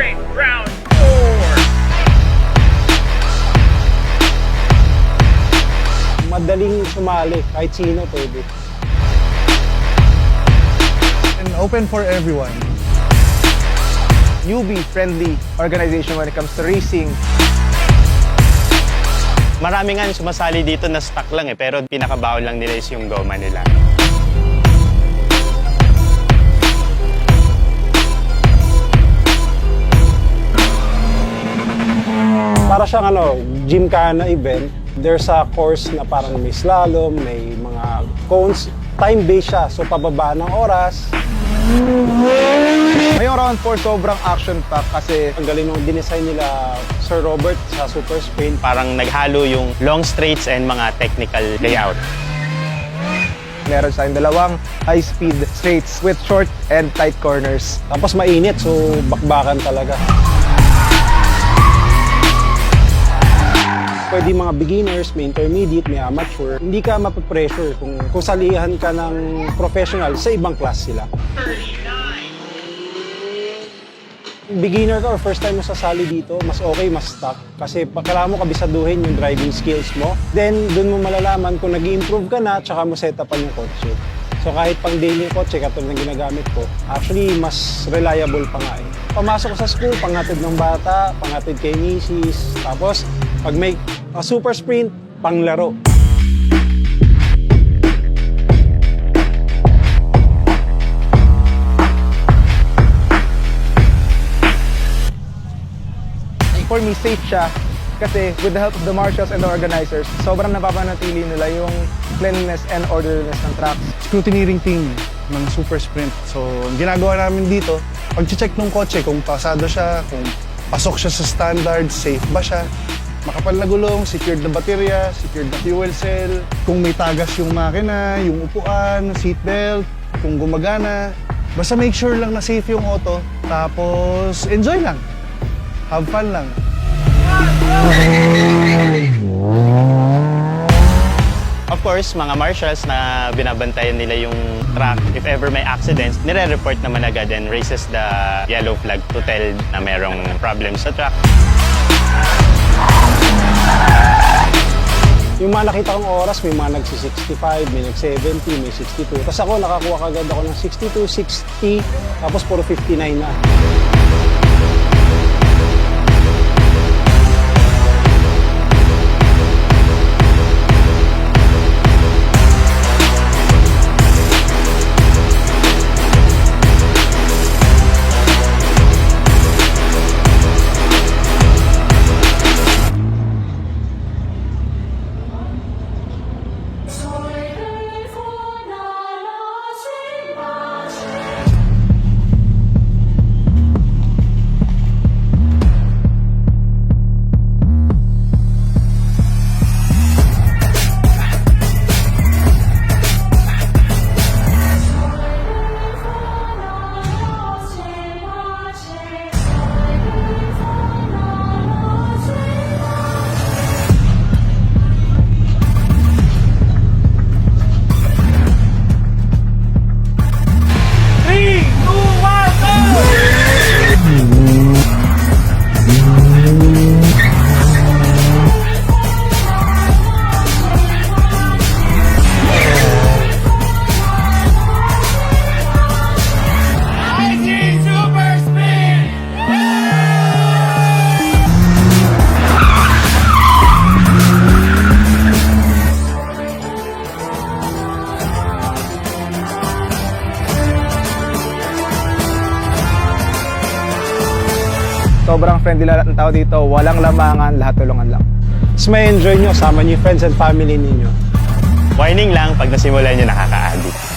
fight round 4. Madaling sumali, kahit sino pwede. And open for everyone. Newbie-friendly organization when it comes to racing. Marami nga sumasali dito na stock lang pero pinakabawal lang nila is yung goma nila. Para siyang gymkhana event. There's a course na parang may slalom, may mga cones. Time-based siya, so pababa ng oras. Ngayong round 4, sobrang action-pack kasi Ang galing nung dinesign nila Sir Robert sa Super Sprint. Parang naghalo yung long straights and mga technical layout. meron tayong dalawang high-speed straights with short and tight corners. Tapos mainit, so bakbakan talaga. Pwede mga beginners, may intermediate, may amateur. Hindi ka mapapressure kung salihan ka ng professional sa ibang class sila. Beginner ka or first time mo sasali dito, mas okay, mas stuck. Kasi kailangan mo kabisaduhin yung driving skills mo. Then, dun mo malalaman kung nag-i-improve ka na, tsaka mo set upan yung kotse. So kahit pang daily kotse, katulad ng ginagamit ko, actually, mas reliable pa nga eh. Pamasok sa school, panghatid ng bata, panghatid kay misis. Tapos, pag may super sprint, panglaro. For me, safe siya kasi with the help of the marshals and the organizers, sobrang napapanatili nila yung cleanliness and orderliness ng tracks. Scrutineering team ng Super Sprint. So, ang ginagawa namin dito, pag-check ng kotse kung pasado siya, kung pasok siya sa standards, safe ba siya, makapal na gulong, secured na baterya, secured na fuel cell, kung may tagas yung makina, yung upuan, seatbelt, kung gumagana. Basta make sure lang na safe yung auto, tapos enjoy lang. Have fun lang. Of course, mga marshals na binabantayan nila yung track, if ever may accidents, nire-report naman agad and raises the yellow flag to tell na merong problem sa track. Yung mga nakita kong oras, may mga nagsi-65, may nag-70, may 62. Tapos ako, nakakuha kagad ako ng 62, 60, tapos puro 59 na. Sobrang friendly lahat ng tao dito, walang lamangan, lahat tulungan lang. Mas may enjoy nyo, sama nyo yung friends and family ninyo. Warning lang, pag nasimulan nyo nakaka-addict.